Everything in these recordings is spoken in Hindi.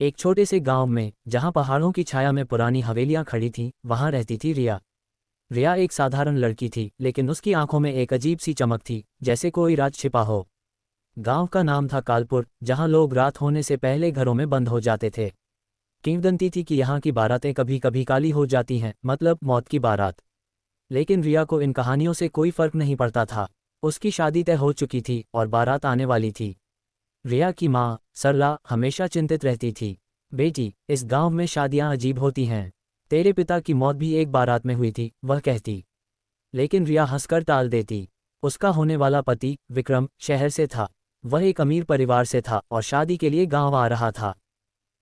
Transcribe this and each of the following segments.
एक छोटे से गांव में, जहां पहाड़ों की छाया में पुरानी हवेलियां खड़ी थीं, वहां रहती थी रिया। रिया एक साधारण लड़की थी, लेकिन उसकी आंखों में एक अजीब सी चमक थी, जैसे कोई राज छिपा हो। गांव का नाम था कालपुर, जहां लोग रात होने से पहले घरों में बंद हो जाते थे। किंवदंती थी कि यहाँ की बारातें कभी कभी काली हो जाती हैं, मतलब मौत की बारात। लेकिन रिया को इन कहानियों से कोई फर्क नहीं पड़ता था। उसकी शादी तय हो चुकी थी और बारात आने वाली थी। रिया की माँ, सरला, हमेशा चिंतित रहती थी। बेटी, इस गांव में शादियां अजीब होती हैं। तेरे पिता की मौत भी एक बारात में हुई थी, वह कहती। लेकिन रिया हंसकर टाल देती। उसका होने वाला पति, विक्रम, शहर से था। वह एक अमीर परिवार से था और शादी के लिए गांव आ रहा था।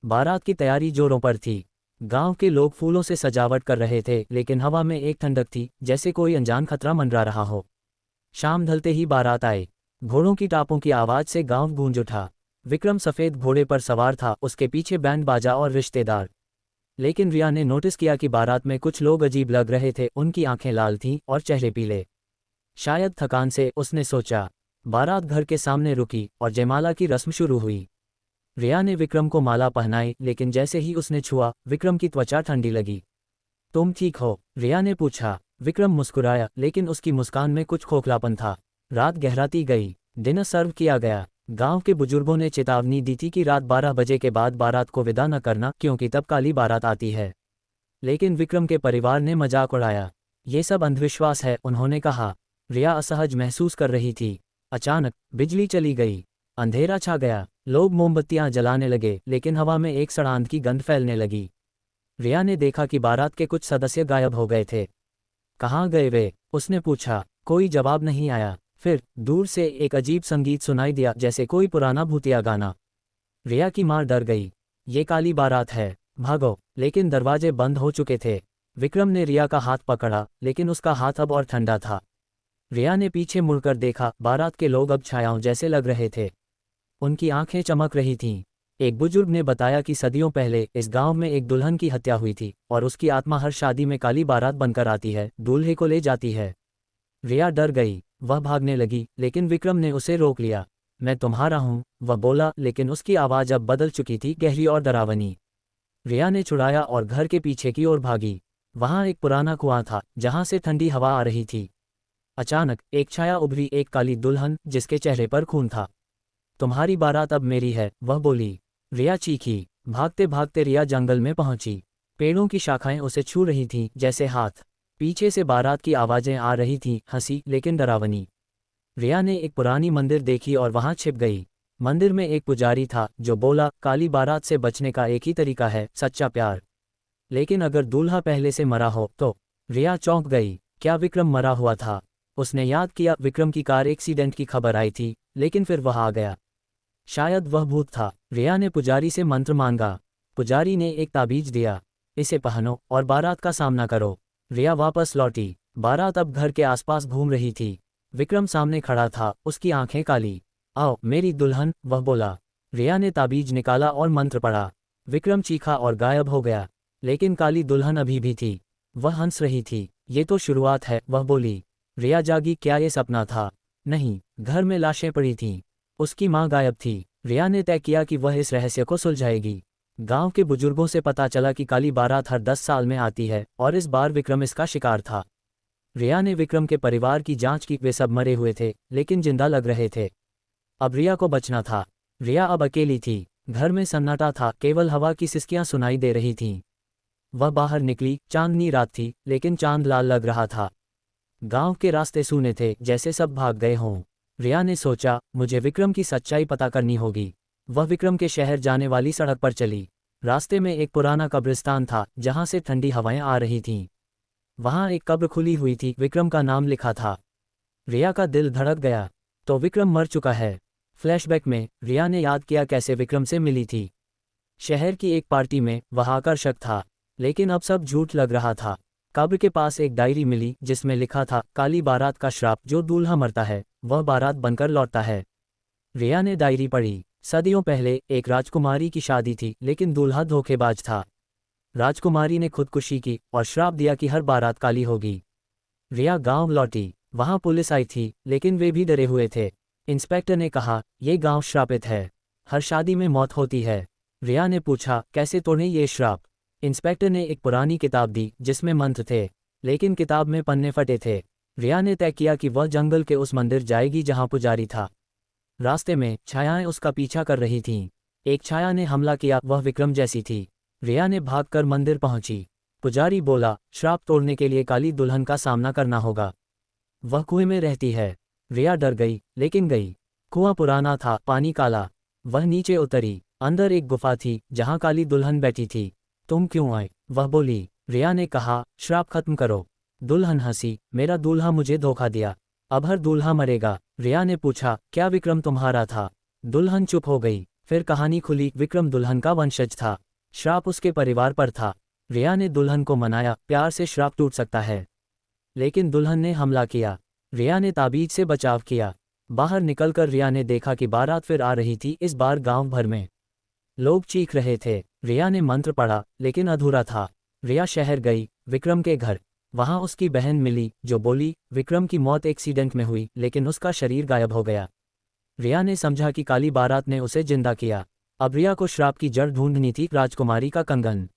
बारात की तैयारी जोरों पर थी। गांव के लोग फूलों से सजावट कर रहे थे, लेकिन हवा में एक ठंडक थी, जैसे कोई अनजान खतरा मंडरा रहा हो। शाम ढलते ही बारात आए। घोड़ों की टापों की आवाज से गांव गूंज उठा। विक्रम सफेद घोड़े पर सवार था, उसके पीछे बैंड बाजा और रिश्तेदार। लेकिन रिया ने नोटिस किया कि बारात में कुछ लोग अजीब लग रहे थे, उनकी आंखें लाल थीं और चेहरे पीले। शायद थकान से, उसने सोचा। बारात घर के सामने रुकी और जयमाला की रस्म शुरू हुई। रिया ने विक्रम को माला पहनाई, लेकिन जैसे ही उसने छुआ, विक्रम की त्वचा ठंडी लगी। तुम ठीक हो? रिया ने पूछा। विक्रम मुस्कुराया, लेकिन उसकी मुस्कान में कुछ खोखलापन था। रात गहराती गई। डिनर सर्व किया गया। गांव के बुजुर्गों ने चेतावनी दी थी कि रात 12 बजे के बाद बारात को विदा न करना, क्योंकि तब काली बारात आती है। लेकिन विक्रम के परिवार ने मजाक उड़ाया। ये सब अंधविश्वास है, उन्होंने कहा। रिया असहज महसूस कर रही थी। अचानक बिजली चली गई। अंधेरा छा गया। लोग मोमबत्तियां जलाने लगे, लेकिन हवा में एक सड़ांध की गंध फैलने लगी। रिया ने देखा कि बारात के कुछ सदस्य गायब हो गए थे। कहाँ गए वे? उसने पूछा। कोई जवाब नहीं आया। फिर दूर से एक अजीब संगीत सुनाई दिया, जैसे कोई पुराना भूतिया गाना। रिया की मां डर गई। ये काली बारात है, भागो! लेकिन दरवाजे बंद हो चुके थे। विक्रम ने रिया का हाथ पकड़ा, लेकिन उसका हाथ अब और ठंडा था। रिया ने पीछे मुड़कर देखा। बारात के लोग अब छायाओं जैसे लग रहे थे। उनकी आंखें चमक रही थीं। एक बुजुर्ग ने बताया कि सदियों पहले इस गांव में एक दुल्हन की हत्या हुई थी, और उसकी आत्मा हर शादी में काली बारात बनकर आती है, दूल्हे को ले जाती है। रिया डर गई। वह भागने लगी, लेकिन विक्रम ने उसे रोक लिया। मैं तुम्हारा हूँ, वह बोला, लेकिन उसकी आवाज़ अब बदल चुकी थी, गहरी और डरावनी। रिया ने छुड़ाया और घर के पीछे की ओर भागी। वहां एक पुराना कुआं था, जहां से ठंडी हवा आ रही थी। अचानक एक छाया उभरी, एक काली दुल्हन, जिसके चेहरे पर खून था। तुम्हारी बारात अब मेरी है, वह बोली। रिया चीखी। भागते भागते रिया जंगल में पहुंची। पेड़ों की शाखाएं उसे छू रही थीं, जैसे हाथ। पीछे से बारात की आवाजें आ रही थीं, हंसी लेकिन डरावनी। रिया ने एक पुरानी मंदिर देखी और वहां छिप गई। मंदिर में एक पुजारी था, जो बोला, काली बारात से बचने का एक ही तरीका है, सच्चा प्यार। लेकिन अगर दूल्हा पहले से मरा हो तो? रिया चौंक गई। क्या विक्रम मरा हुआ था? उसने याद किया, विक्रम की कार एक्सीडेंट की खबर आई थी, लेकिन फिर वह आ गया। शायद वह भूत था। रिया ने पुजारी से मंत्र मांगा। पुजारी ने एक ताबीज दिया। इसे पहनो और बारात का सामना करो। रिया वापस लौटी। बारात अब घर के आसपास घूम रही थी। विक्रम सामने खड़ा था, उसकी आंखें काली। आओ मेरी दुल्हन, वह बोला। रिया ने ताबीज निकाला और मंत्र पढ़ा। विक्रम चीखा और गायब हो गया। लेकिन काली दुल्हन अभी भी थी। वह हंस रही थी। ये तो शुरुआत है, वह बोली। रिया जागी। क्या ये सपना था? नहीं, घर में लाशें पड़ी थीं। उसकी मां गायब थी। रिया ने तय किया कि वह इस रहस्य को सुलझाएगी। गांव के बुजुर्गों से पता चला कि काली बारात हर 10 साल में आती है, और इस बार विक्रम इसका शिकार था। रिया ने विक्रम के परिवार की जांच की। वे सब मरे हुए थे, लेकिन जिंदा लग रहे थे। अब रिया को बचना था। रिया अब अकेली थी। घर में सन्नाटा था, केवल हवा की सिसकियां सुनाई दे रही थीं। वह बाहर निकली। चांदनी रात थी, लेकिन चांद लाल लग रहा था। गांव के रास्ते सूने थे, जैसे सब भाग गए हों। रिया ने सोचा, मुझे विक्रम की सच्चाई पता करनी होगी। वह विक्रम के शहर जाने वाली सड़क पर चली। रास्ते में एक पुराना कब्रिस्तान था, जहां से ठंडी हवाएं आ रही थीं। वहां एक कब्र खुली हुई थी, विक्रम का नाम लिखा था। रिया का दिल धड़क गया। तो विक्रम मर चुका है। फ्लैशबैक में रिया ने याद किया कैसे विक्रम से मिली थी। शहर की एक पार्टी में वह आकर्षक था, लेकिन अब सब झूठ लग रहा था। कब्र के पास एक डायरी मिली, जिसमें लिखा था, काली बारात का श्राप, जो दूल्हा मरता है वह बारात बनकर लौटता है। रिया ने डायरी पढ़ी। सदियों पहले एक राजकुमारी की शादी थी, लेकिन दूल्हा धोखेबाज था। राजकुमारी ने खुदकुशी की और श्राप दिया कि हर बारात काली होगी। रिया गांव लौटी। वहां पुलिस आई थी, लेकिन वे भी डरे हुए थे। इंस्पेक्टर ने कहा, यह गांव श्रापित है, हर शादी में मौत होती है। रिया ने बताया, रिया ने पूछा, कैसे तोड़े ये श्राप? इंस्पेक्टर ने एक पुरानी किताब दी जिसमें मंत्र थे, लेकिन किताब में पन्ने फटे थे। रिया ने तय किया कि वह जंगल के उस मंदिर जाएगी जहां पुजारी था। रास्ते में छायाएं उसका पीछा कर रही थीं। एक छाया ने हमला किया, वह विक्रम जैसी थी। रिया ने भागकर मंदिर पहुंची। पुजारी बोला, श्राप तोड़ने के लिए काली दुल्हन का सामना करना होगा। वह कुएं में रहती है। रिया डर गई, लेकिन गई। कुआं पुराना था, पानी काला। वह नीचे उतरी। अंदर एक गुफा थी जहां काली दुल्हन बैठी थी। तुम क्यों आए? वह बोली। रिया ने कहा, श्राप खत्म करो। दुल्हन हंसी, मेरा दूल्हा मुझे धोखा दिया, अब हर दूल्हा मरेगा। रिया ने पूछा, क्या विक्रम तुम्हारा था? दुल्हन चुप हो गई। फिर कहानी खुली, विक्रम दुल्हन का वंशज था। श्राप उसके परिवार पर था। रिया ने दुल्हन को मनाया, प्यार से श्राप टूट सकता है। लेकिन दुल्हन ने हमला किया। रिया ने ताबीज से बचाव किया। बाहर निकलकर रिया ने देखा कि बारात फिर आ रही थी, इस बार गांव भर में लोग चीख रहे थे। रिया ने मंत्र पढ़ा, लेकिन अधूरा था। रिया शहर गई, विक्रम के घर। वहां उसकी बहन मिली, जो बोली, विक्रम की मौत एक्सीडेंट में हुई, लेकिन उसका शरीर गायब हो गया। रिया ने समझा कि काली बारात ने उसे जिंदा किया। अब रिया को श्राप की जड़ ढूंढनी थी, राजकुमारी का कंगन।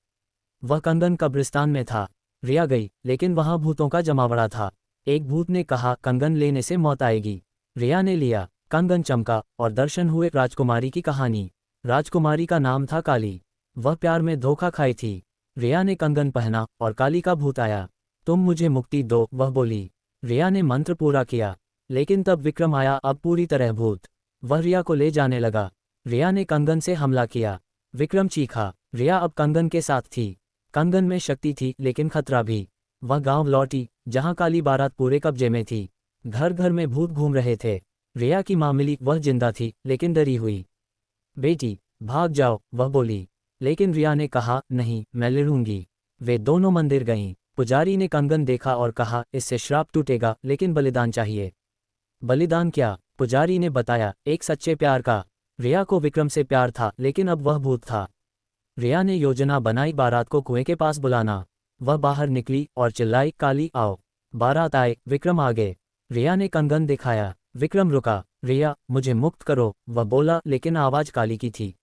वह कंगन कब्रिस्तान में था। रिया गई, लेकिन वहां भूतों का जमावड़ा था। एक भूत ने कहा, कंगन लेने से मौत आएगी। रिया ने लिया। कंगन चमका और दर्शन हुए राजकुमारी की कहानी। राजकुमारी का नाम था काली। वह प्यार में धोखा खाई थी। रिया ने कंगन पहना और काली का भूत आया। तुम मुझे मुक्ति दो, वह बोली। रिया ने मंत्र पूरा किया, लेकिन तब विक्रम आया, अब पूरी तरह भूत। वह रिया को ले जाने लगा। रिया ने कंगन से हमला किया। विक्रम चीखा। रिया अब कंगन के साथ थी। कंगन में शक्ति थी, लेकिन खतरा भी। वह गांव लौटी, जहां काली बारात पूरे कब्जे में थी। घर घर में भूत घूम रहे थे। रिया की माँ मिली, वह जिंदा थी, लेकिन डरी हुई। बेटी, भाग जाओ, वह बोली। लेकिन रिया ने कहा, नहीं, मैं लड़ूंगी। वे दोनों मंदिर गईं। पुजारी ने कंगन देखा और कहा, इससे श्राप टूटेगा, लेकिन बलिदान चाहिए। बलिदान क्या? पुजारी ने बताया, एक सच्चे प्यार का। रिया को विक्रम से प्यार था, लेकिन अब वह भूत था। रिया ने योजना बनाई, बारात को कुएं के पास बुलाना। वह बाहर निकली और चिल्लाई, काली आओ। बारात आए, विक्रम आ गए। रिया ने कंगन दिखाया। विक्रम रुका। रिया, मुझे मुक्त करो, वह बोला, लेकिन आवाज काली की थी।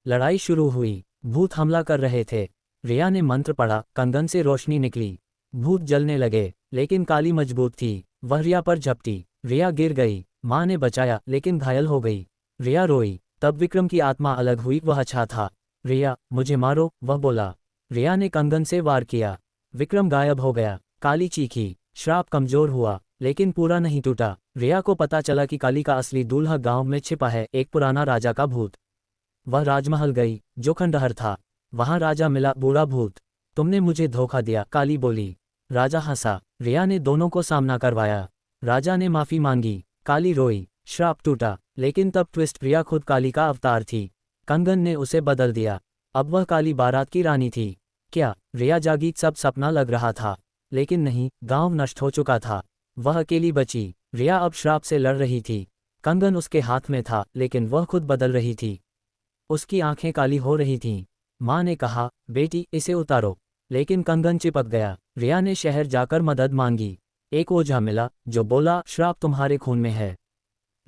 लड़ाई शुरू हुई। भूत हमला कर रहे थे। रिया ने मंत्र पढ़ा, कंगन से रोशनी निकली। भूत जलने लगे, लेकिन काली मजबूत थी। वह रिया पर झपटी। रिया गिर गई। माँ ने बचाया, लेकिन घायल हो गई। रिया रोई। तब विक्रम की आत्मा अलग हुई, वह अच्छा था। रिया, मुझे मारो, वह बोला। रिया ने कंगन से वार किया। विक्रम गायब हो गया। काली चीखी। श्राप कमजोर हुआ, लेकिन पूरा नहीं टूटा। रिया को पता चला कि काली का असली दूल्हा गांव में छिपा है, एक पुराना राजा का भूत। वह राजमहल गई, जो खंडहर था। वहां राजा मिला, बूढ़ा भूत। तुमने मुझे धोखा दिया, काली बोली। राजा हंसा। रिया ने दोनों को सामना करवाया। राजा ने माफी मांगी। काली रोई। श्राप टूटा, लेकिन तब ट्विस्ट, रिया खुद काली का अवतार थी। कंगन ने उसे बदल दिया। अब वह काली बारात की रानी थी। क्या? रिया जागी, सब सपना लग रहा था। लेकिन नहीं, गांव नष्ट हो चुका था। वह अकेली बची। रिया अब श्राप से लड़ रही थी। कंगन उसके हाथ में था, लेकिन वह खुद बदल रही थी। उसकी आंखें काली हो रही थीं। माँ ने कहा, बेटी, इसे उतारो। लेकिन कंगन चिपक गया। रिया ने शहर जाकर मदद मांगी। एक ओझा मिला, जो बोला, श्राप तुम्हारे खून में है।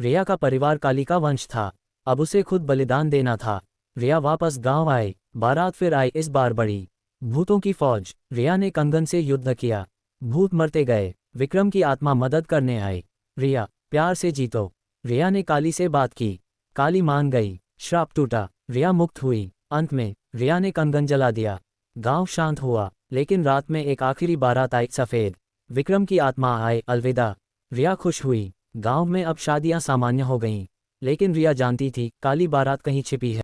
रिया का परिवार काली का वंश था। अब उसे खुद बलिदान देना था। रिया वापस गांव आई। बारात फिर आई, इस बार बड़ी। भूतों की फौज। रिया ने कंगन से युद्ध किया। भूत मरते गए। विक्रम की आत्मा मदद करने आई। रिया, प्यार से जीतो। रिया ने काली से बात की। काली मान गई। श्राप टूटा। रिया मुक्त हुई। अंत में रिया ने कंगन जला दिया। गांव शांत हुआ, लेकिन रात में एक आखिरी बारात आई, सफेद। विक्रम की आत्मा आए, अलविदा। रिया खुश हुई। गांव में अब शादियां सामान्य हो गईं। लेकिन रिया जानती थी, काली बारात कहीं छिपी है।